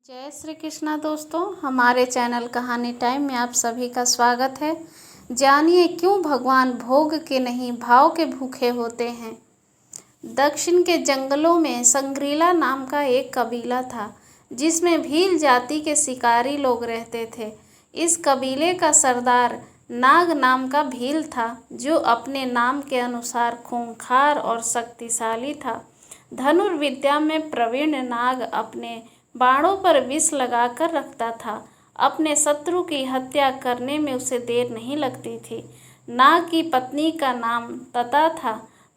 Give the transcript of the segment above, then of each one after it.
जय श्री कृष्णा दोस्तों, हमारे चैनल कहानी टाइम में आप सभी का स्वागत है। जानिए क्यों भगवान भोग के नहीं भाव के भूखे होते हैं। दक्षिण के जंगलों में संग्रीला नाम का एक कबीला था जिसमें भील जाति के शिकारी लोग रहते थे। इस कबीले का सरदार नाग नाम का भील था जो अपने नाम के अनुसार खूंखार और शक्तिशाली था। धनुर्विद्या में प्रवीण नाग अपने बाणों पर विष लगाकर रखता था। अपने शत्रु की हत्या करने में उसे देर नहीं लगती थी। नाग की पत्नी का नाम तता था।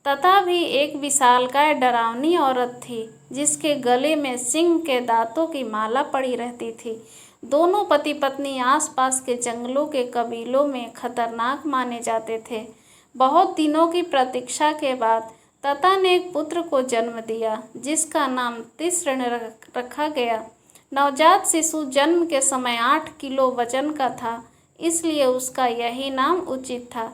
तता भी एक विशालकाय डरावनी औरत थी जिसके गले में सिंह के दांतों की माला पड़ी रहती थी। दोनों पति पत्नी आसपास के जंगलों के कबीलों में खतरनाक माने जाते थे। बहुत दिनों की प्रतीक्षा के बाद तता ने एक पुत्र को जन्म दिया जिसका नाम तीक्ष्ण रखा गया। नवजात शिशु जन्म के समय 8 किलो वजन का था, इसलिए उसका यही नाम उचित था।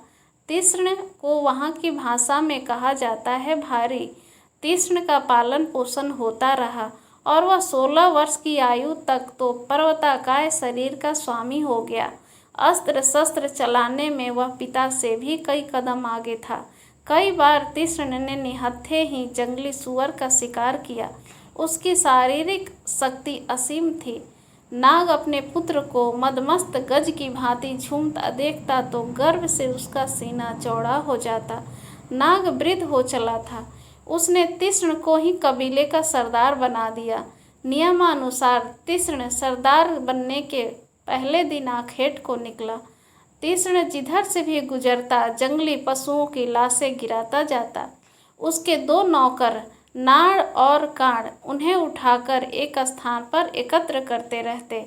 तीक्ष्ण को वहाँ की भाषा में कहा जाता है भारी। तीक्ष्ण का पालन पोषण होता रहा और वह 16 वर्ष की आयु तक तो पर्वताकाय शरीर का स्वामी हो गया। अस्त्र शस्त्र चलाने में वह पिता से भी कई कदम आगे था। कई बार तीक्ष्ण ने निहत्थे ही जंगली सुअर का शिकार किया। उसकी शारीरिक शक्ति असीम थी। नाग अपने पुत्र को मदमस्त गज की भांति झूमता देखता तो गर्व से उसका सीना चौड़ा हो जाता। नाग वृद्ध हो चला था। उसने तीक्ष्ण को ही कबीले का सरदार बना दिया। नियमानुसार तीक्ष्ण सरदार बनने के पहले दिन आखेट को निकला। तीक्ष्ण जिधर से भी गुजरता जंगली पशुओं की लाशें गिराता जाता। उसके 2 नौकर नाड़ और कांड उन्हें उठाकर एक स्थान पर एकत्र करते रहते।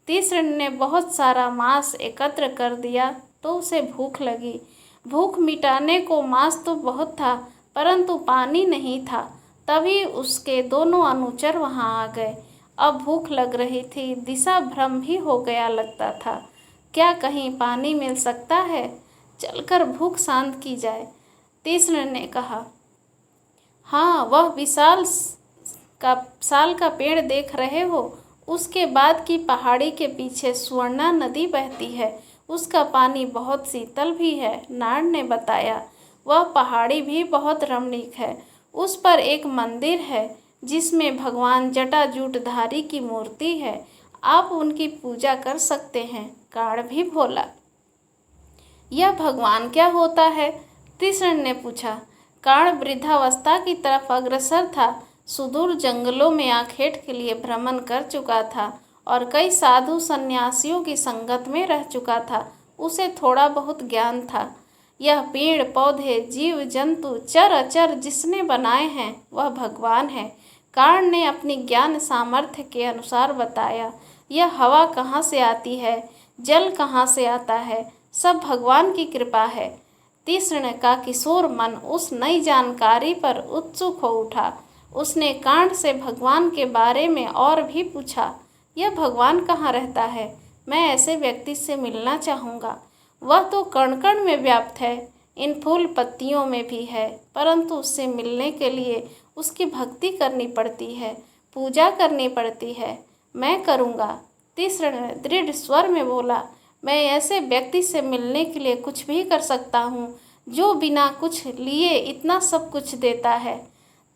तीक्ष्ण ने बहुत सारा मांस एकत्र कर दिया तो उसे भूख लगी। भूख मिटाने को मांस तो बहुत था परंतु पानी नहीं था। तभी उसके दोनों अनुचर वहां आ गए। अब भूख लग रही थी, दिशा भ्रम भी हो गया लगता था। क्या कहीं पानी मिल सकता है? चलकर भूख शांत की जाए, तीक्ष्ण ने कहा। हाँ, वह विशाल साल का पेड़ देख रहे हो, उसके बाद की पहाड़ी के पीछे सुवर्णा नदी बहती है। उसका पानी बहुत शीतल भी है, नाड़ ने बताया। वह पहाड़ी भी बहुत रमणीक है। उस पर एक मंदिर है जिसमें भगवान जटाजूटधारी की मूर्ति है। आप उनकी पूजा कर सकते हैं, काड़ भी बोला। यह भगवान क्या होता है? तीक्ष्ण ने पूछा। काड़ वृद्धावस्था की तरफ अग्रसर था। सुदूर जंगलों में आखेट के लिए भ्रमण कर चुका था और कई साधु सन्यासियों की संगत में रह चुका था। उसे थोड़ा बहुत ज्ञान था। यह पेड़ पौधे जीव जंतु चर अचर जिसने बनाए हैं वह भगवान है, काड़ ने अपनी ज्ञान सामर्थ्य के अनुसार बताया। यह हवा कहाँ से आती है, जल कहाँ से आता है, सब भगवान की कृपा है। तीक्ष्ण का किशोर मन उस नई जानकारी पर उत्सुक हो उठा। उसने कांड से भगवान के बारे में और भी पूछा। यह भगवान कहाँ रहता है? मैं ऐसे व्यक्ति से मिलना चाहूँगा। वह तो कण कण में व्याप्त है, इन फूल पत्तियों में भी है, परंतु उससे मिलने के लिए उसकी भक्ति करनी पड़ती है, पूजा करनी पड़ती है। मैं करूँगा, तीक्ष्ण ने दृढ़ स्वर में बोला। मैं ऐसे व्यक्ति से मिलने के लिए कुछ भी कर सकता हूँ जो बिना कुछ लिए इतना सब कुछ देता है।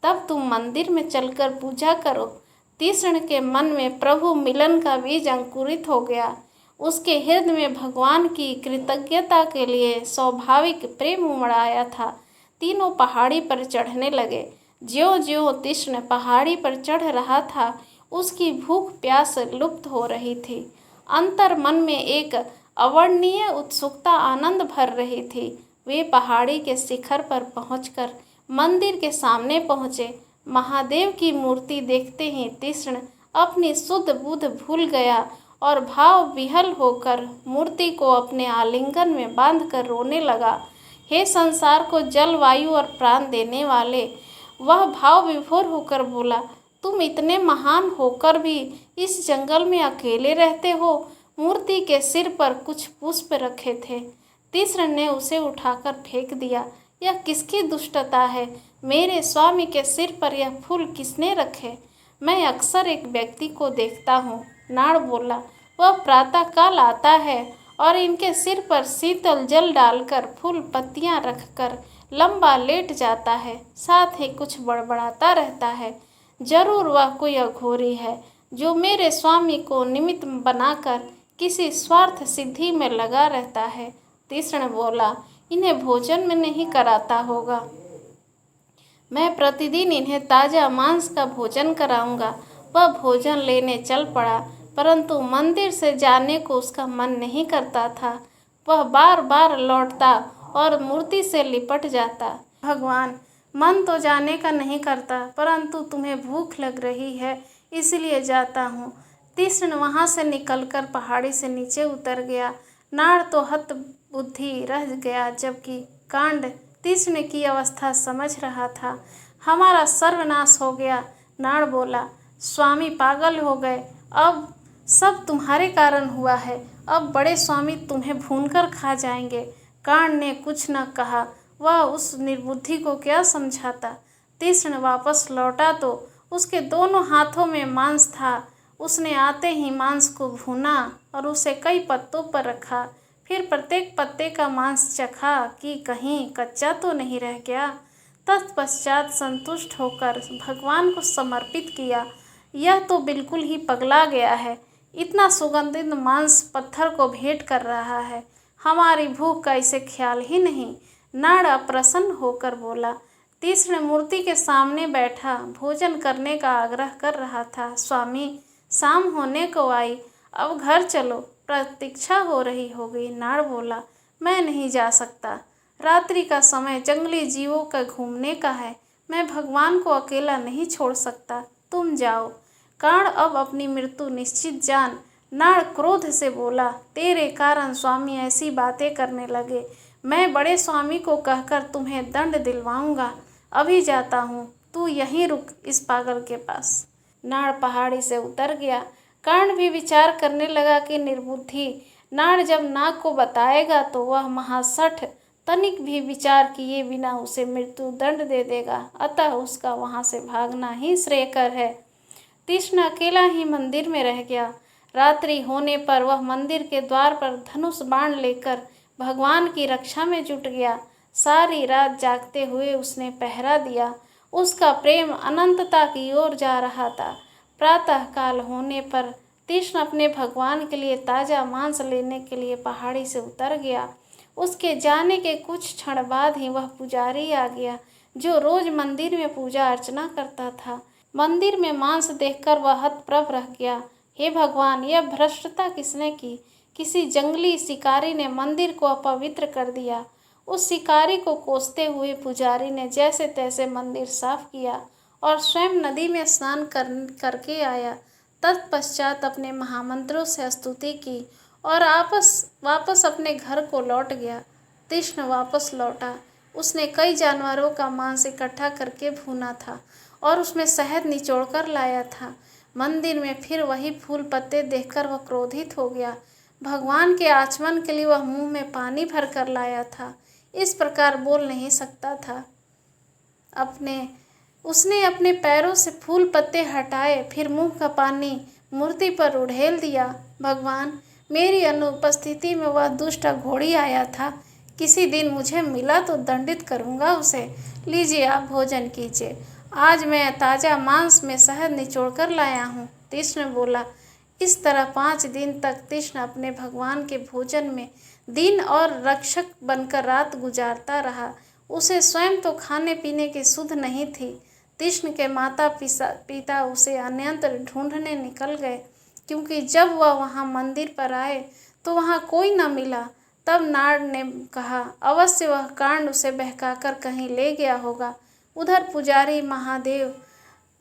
तब तुम मंदिर में चलकर पूजा करो। तीक्ष्ण के मन में प्रभु मिलन का बीज अंकुरित हो गया। उसके हृदय में भगवान की कृतज्ञता के लिए स्वाभाविक प्रेम उमड़ आया था। तीनों पहाड़ी पर चढ़ने लगे। ज्यों ज्यों तीक्ष्ण पहाड़ी पर चढ़ रहा था उसकी भूख प्यास लुप्त हो रही थी। अंतर मन में एक अवर्णनीय उत्सुकता आनंद भर रही थी। वे पहाड़ी के शिखर पर पहुंचकर मंदिर के सामने पहुँचे। महादेव की मूर्ति देखते ही तीक्ष्ण अपनी शुद्ध बुद्ध भूल गया और भाव विह्वल होकर मूर्ति को अपने आलिंगन में बांधकर रोने लगा। हे संसार को जल वायु और प्राण देने वाले, वह भाव विभोर होकर बोला। तुम इतने महान होकर भी इस जंगल में अकेले रहते हो। मूर्ति के सिर पर कुछ पुष्प रखे थे। तीक्ष्ण ने उसे उठाकर फेंक दिया। यह किसकी दुष्टता है? मेरे स्वामी के सिर पर यह फूल किसने रखे? मैं अक्सर एक व्यक्ति को देखता हूँ। नाड़ बोला, वह प्रातःकाल आता है और इनके सिर पर शीतल जल डालकर फूल पत्तियाँ रखकर लंबा लेट जाता है, साथ ही कुछ बड़बड़ाता रहता है। जरूर वह कोई अघोरी है जो मेरे स्वामी को निमित्त बनाकर किसी स्वार्थ सिद्धि में लगा रहता है। तीक्ष्ण बोला, इन्हें भोजन में नहीं कराता होगा। मैं प्रतिदिन इन्हें ताज़ा मांस का भोजन कराऊंगा। वह भोजन लेने चल पड़ा, परंतु मंदिर से जाने को उसका मन नहीं करता था। वह बार बार लौटता और मूर्ति से लिपट जाता। भगवान, मन तो जाने का नहीं करता, परंतु तुम्हें भूख लग रही है इसलिए जाता हूँ। तीक्ष्ण वहाँ से निकलकर पहाड़ी से नीचे उतर गया। नाड़ तो हत बुद्धि रह गया, जबकि कांड तीक्ष्ण की अवस्था समझ रहा था। हमारा सर्वनाश हो गया। नाड़ बोला, स्वामी पागल हो गए। अब सब तुम्हारे कारण हुआ है। अब बड़े स्वामी तुम्हें भूनकर खा जाएंगे। कांड ने कुछ न कहा। वह उस निर्बुद्धि को क्या समझाता। तीक्ष्ण वापस लौटा तो उसके दोनों हाथों में मांस था। उसने आते ही मांस को भूना और उसे कई पत्तों पर रखा। फिर प्रत्येक पत्ते का मांस चखा कि कहीं कच्चा तो नहीं रह गया। तत्पश्चात संतुष्ट होकर भगवान को समर्पित किया। यह तो बिल्कुल ही पगला गया है। इतना सुगंधित मांस पत्थर को भेंट कर रहा है। हमारी भूख का इसे ख्याल ही नहीं। नाड़ अप्रसन्न होकर बोला। तीक्ष्ण मूर्ति के सामने बैठा भोजन करने का आग्रह कर रहा था। स्वामी, शाम होने को आई, अब घर चलो, प्रतीक्षा हो रही होगी। नाड़ बोला, मैं नहीं जा सकता। रात्रि का समय जंगली जीवों का घूमने का है। मैं भगवान को अकेला नहीं छोड़ सकता। तुम जाओ। कांड अब अपनी मृत्यु निश्चित जान। नाड़ क्रोध से बोला, तेरे कारण स्वामी ऐसी बातें करने लगे। मैं बड़े स्वामी को कहकर तुम्हें दंड दिलवाऊंगा। अभी जाता हूँ, तू यहीं रुक इस पागल के पास। नाड़ पहाड़ी से उतर गया। कांड भी विचार करने लगा कि निर्बुद्धि नाड़ जब नाग को बताएगा तो वह महासठ तनिक भी विचार किए बिना उसे मृत्यु दंड दे देगा। अतः उसका वहाँ से भागना ही श्रेयकर है। तीक्ष्ण अकेला ही मंदिर में रह गया। रात्रि होने पर वह मंदिर के द्वार पर धनुष बाण लेकर भगवान की रक्षा में जुट गया। सारी रात जागते हुए उसने पहरा दिया। उसका प्रेम अनंतता की ओर जा रहा था। प्रातःकाल होने पर तीक्ष्ण अपने भगवान के लिए ताज़ा मांस लेने के लिए पहाड़ी से उतर गया। उसके जाने के कुछ क्षण बाद ही वह पुजारी आ गया जो रोज मंदिर में पूजा अर्चना करता था। मंदिर में मांस देखकर वह हतप्रभ रह गया। हे भगवान, यह भ्रष्टता किसने की? किसी जंगली शिकारी ने मंदिर को अपवित्र कर दिया। उस शिकारी को कोसते हुए पुजारी ने जैसे तैसे मंदिर साफ किया और स्वयं नदी में स्नान करके आया। तत्पश्चात अपने महामंत्रों से स्तुति की और वापस अपने घर को लौट गया। तीक्ष्ण वापस लौटा। उसने कई जानवरों का मांस इकट्ठा करके भूना था और उसमें शहद निचोड़ कर लाया था। मंदिर में फिर वही फूल पत्ते देखकर वह क्रोधित हो गया। भगवान के आचमन के लिए वह मुंह में पानी भर कर लाया था। इस प्रकार बोल नहीं सकता था। उसने अपने पैरों से फूल पत्ते हटाए, फिर मुंह का पानी मूर्ति पर उड़ेल दिया। भगवान, मेरी अनुपस्थिति में वह दुष्ट घोड़ी आया था। किसी दिन मुझे मिला तो दंडित करूँगा उसे। लीजिए, आप भोजन कीजिए। आज मैं ताज़ा मांस में शहद निचोड़ कर लाया हूँ। तीक्ष्ण बोला। इस तरह 5 दिन तक तीक्ष्ण अपने भगवान के भोजन में दिन और रक्षक बनकर रात गुजारता रहा। उसे स्वयं तो खाने पीने की सुध नहीं थी। तीक्ष्ण के माता पिता उसे अन्यत्र ढूंढने निकल गए, क्योंकि जब वह वहाँ मंदिर पर आए तो वहाँ कोई न मिला। तब नाड़ ने कहा, अवश्य वह कांड उसे बहकाकर कहीं ले गया होगा। उधर पुजारी महादेव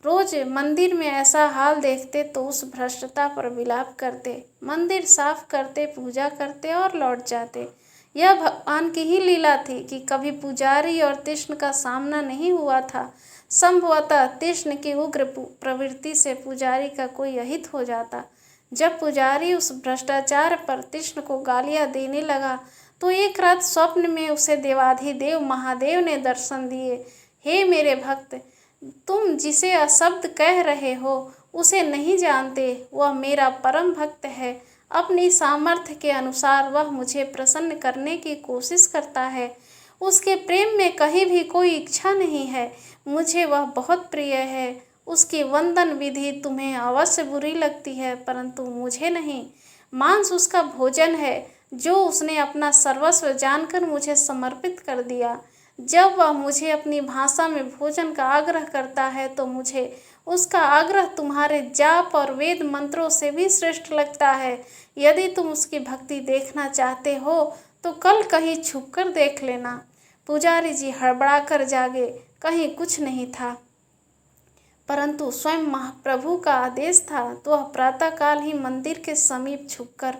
रोज मंदिर में ऐसा हाल देखते तो उस भ्रष्टता पर विलाप करते, मंदिर साफ करते, पूजा करते और लौट जाते। यह भगवान की ही लीला थी कि कभी पुजारी और तीक्ष्ण का सामना नहीं हुआ था। संभवतः तीक्ष्ण की उग्र प्रवृत्ति से पुजारी का कोई अहित हो जाता। जब पुजारी उस भ्रष्टाचार पर तीक्ष्ण को गालियां देने लगा तो एक रात स्वप्न में उसे देवाधिदेव महादेव ने दर्शन दिए। हे मेरे भक्त, तुम जिसे अशब्द कह रहे हो उसे नहीं जानते। वह मेरा परम भक्त है। अपनी सामर्थ्य के अनुसार वह मुझे प्रसन्न करने की कोशिश करता है। उसके प्रेम में कहीं भी कोई इच्छा नहीं है। मुझे वह बहुत प्रिय है। उसकी वंदन विधि तुम्हें अवश्य बुरी लगती है, परंतु मुझे नहीं। मांस उसका भोजन है, जो उसने अपना सर्वस्व जानकर मुझे समर्पित कर दिया। जब वह मुझे अपनी भाषा में भोजन का आग्रह करता है, तो मुझे उसका आग्रह तुम्हारे जाप और वेद मंत्रों से भी श्रेष्ठ लगता है। यदि तुम उसकी भक्ति देखना चाहते हो, तो कल कहीं छुपकर देख लेना। पुजारी जी हड़बड़ाकर जागे। कहीं कुछ नहीं था, परंतु स्वयं महाप्रभु का आदेश था, तो वह प्रातःकाल ही मंदिर के समीप छुपकर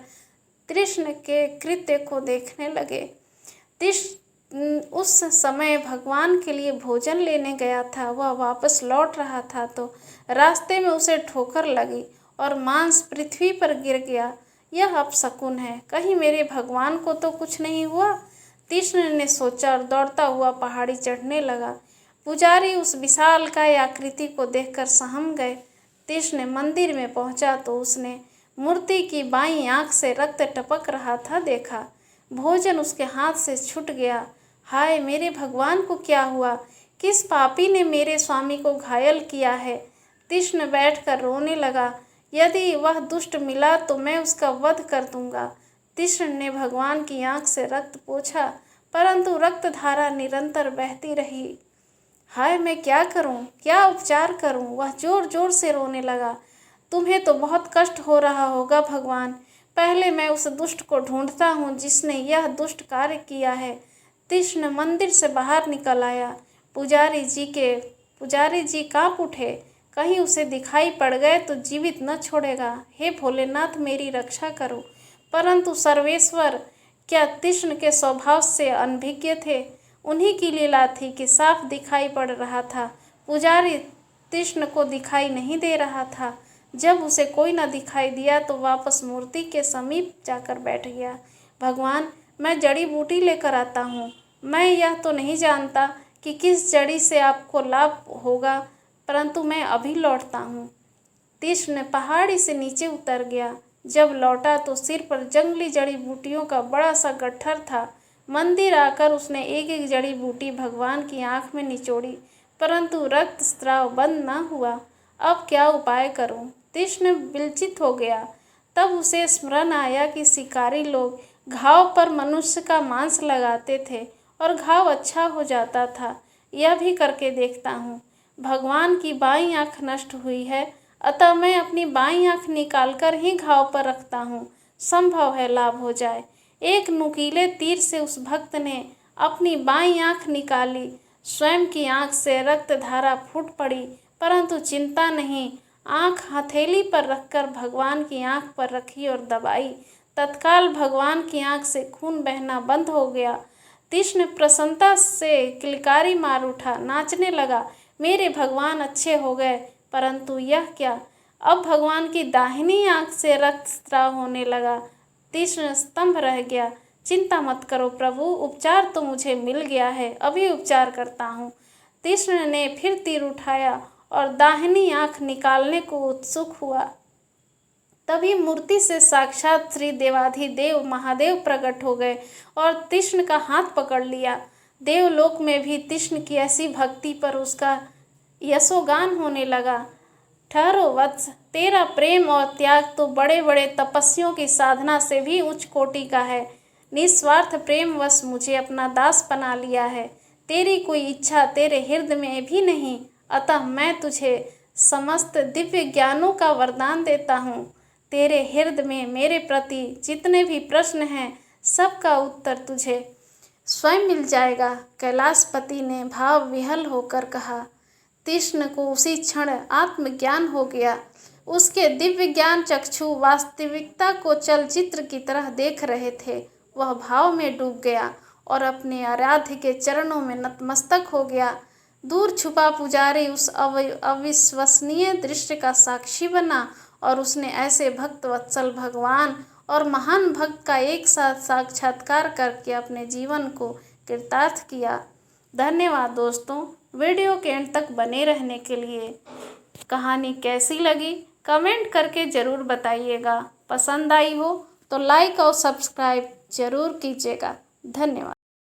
कृष्ण के कृत्य को देखने लगे। उस समय भगवान के लिए भोजन लेने गया था। वह वापस लौट रहा था, तो रास्ते में उसे ठोकर लगी और मांस पृथ्वी पर गिर गया। यह अपशकुन है, कहीं मेरे भगवान को तो कुछ नहीं हुआ। कृष्ण ने सोचा और दौड़ता हुआ पहाड़ी चढ़ने लगा। पुजारी उस विशालकाय आकृति को देखकर सहम गए। कृष्ण मंदिर में पहुंचा तो उसने मूर्ति की बाईं आंख से रक्त टपक रहा था देखा। भोजन उसके हाथ से छूट गया। हाय, मेरे भगवान को क्या हुआ? किस पापी ने मेरे स्वामी को घायल किया है? कृष्ण बैठकर रोने लगा। यदि वह दुष्ट मिला तो मैं उसका वध कर दूंगा। कृष्ण ने भगवान की आंख से रक्त पोंछा, परंतु रक्तधारा निरंतर बहती रही। हाय, मैं क्या करूं, क्या उपचार करूं? वह जोर जोर से रोने लगा। तुम्हें तो बहुत कष्ट हो रहा होगा भगवान। पहले मैं उस दुष्ट को ढूंढता हूँ जिसने यह दुष्ट कार्य किया है। कृष्ण मंदिर से बाहर निकल आया। पुजारी जी कांप उठे। कहीं उसे दिखाई पड़ गए तो जीवित न छोड़ेगा। हे भोलेनाथ, मेरी रक्षा करो। परंतु सर्वेश्वर क्या कृष्ण के स्वभाव से अनभिज्ञ थे? उन्हीं की लीला थी कि साफ दिखाई पड़ रहा था। पुजारी कृष्ण को दिखाई नहीं दे रहा था। जब उसे कोई न दिखाई दिया तो वापस मूर्ति के समीप जाकर बैठ गया। भगवान, मैं जड़ी बूटी लेकर आता हूँ। मैं यह तो नहीं जानता कि किस जड़ी से आपको लाभ होगा, परंतु मैं अभी लौटता हूँ। कृष्ण पहाड़ी से नीचे उतर गया। जब लौटा तो सिर पर जंगली जड़ी बूटियों का बड़ा सा गट्ठर था। मंदिर आकर उसने एक एक जड़ी बूटी भगवान की आंख में निचोड़ी, परंतु रक्तस्राव बंद न हुआ। अब क्या उपाय करूं? कृष्ण विचलित हो गया। तब उसे स्मरण आया कि शिकारी लोग घाव पर मनुष्य का मांस लगाते थे और घाव अच्छा हो जाता था। यह भी करके देखता हूँ। भगवान की बाईं आंख नष्ट हुई है, अतः मैं अपनी बाईं आंख निकालकर ही घाव पर रखता हूँ। संभव है लाभ हो जाए। एक नुकीले तीर से उस भक्त ने अपनी बाईं आंख निकाली। स्वयं की आंख से रक्तधारा फूट पड़ी, परंतु चिंता नहीं। आंख हथेली पर रखकर भगवान की आंख पर रखी और दबाई। तत्काल भगवान की आंख से खून बहना बंद हो गया। कृष्ण प्रसन्नता से किलकारी मार उठा, नाचने लगा। मेरे भगवान अच्छे हो गए। परंतु यह क्या? अब भगवान की दाहिनी आंख से रक्तस्राव होने लगा। कृष्ण स्तंभ रह गया। चिंता मत करो प्रभु, उपचार तो मुझे मिल गया है, अभी उपचार करता हूँ। कृष्ण ने फिर तीर उठाया और दाहिनी आंख निकालने को उत्सुक हुआ। तभी मूर्ति से साक्षात श्री देवाधिदेव महादेव प्रकट हो गए और कृष्ण का हाथ पकड़ लिया। देवलोक में भी कृष्ण की ऐसी भक्ति पर उसका यशोगान होने लगा। ठहरो वत्स, तेरा प्रेम और त्याग तो बड़े बड़े तपस्वियों की साधना से भी उच्च कोटि का है। निस्वार्थ प्रेमवश मुझे अपना दास बना लिया है। तेरी कोई इच्छा तेरे हृदय में भी नहीं, अतः मैं तुझे समस्त दिव्य ज्ञानों का वरदान देता हूँ। तेरे हृदय में मेरे प्रति जितने भी प्रश्न हैं, सबका उत्तर तुझे स्वयं मिल जाएगा। कैलाशपति ने भाव विह्वल होकर कहा। कृष्ण को उसी क्षण आत्मज्ञान हो गया। उसके दिव्य ज्ञान चक्षु वास्तविकता को चलचित्र की तरह देख रहे थे। वह भाव में डूब गया और अपने आराध्य के चरणों में नतमस्तक हो गया। दूर छुपा पुजारी उस अविश्वसनीय दृश्य का साक्षी बना और उसने ऐसे भक्त वत्सल भगवान और महान भक्त का एक साथ साक्षात्कार करके अपने जीवन को कृतार्थ किया। धन्यवाद दोस्तों, वीडियो के अंत तक बने रहने के लिए। कहानी कैसी लगी कमेंट करके ज़रूर बताइएगा। पसंद आई हो तो लाइक और सब्सक्राइब ज़रूर कीजिएगा। धन्यवाद।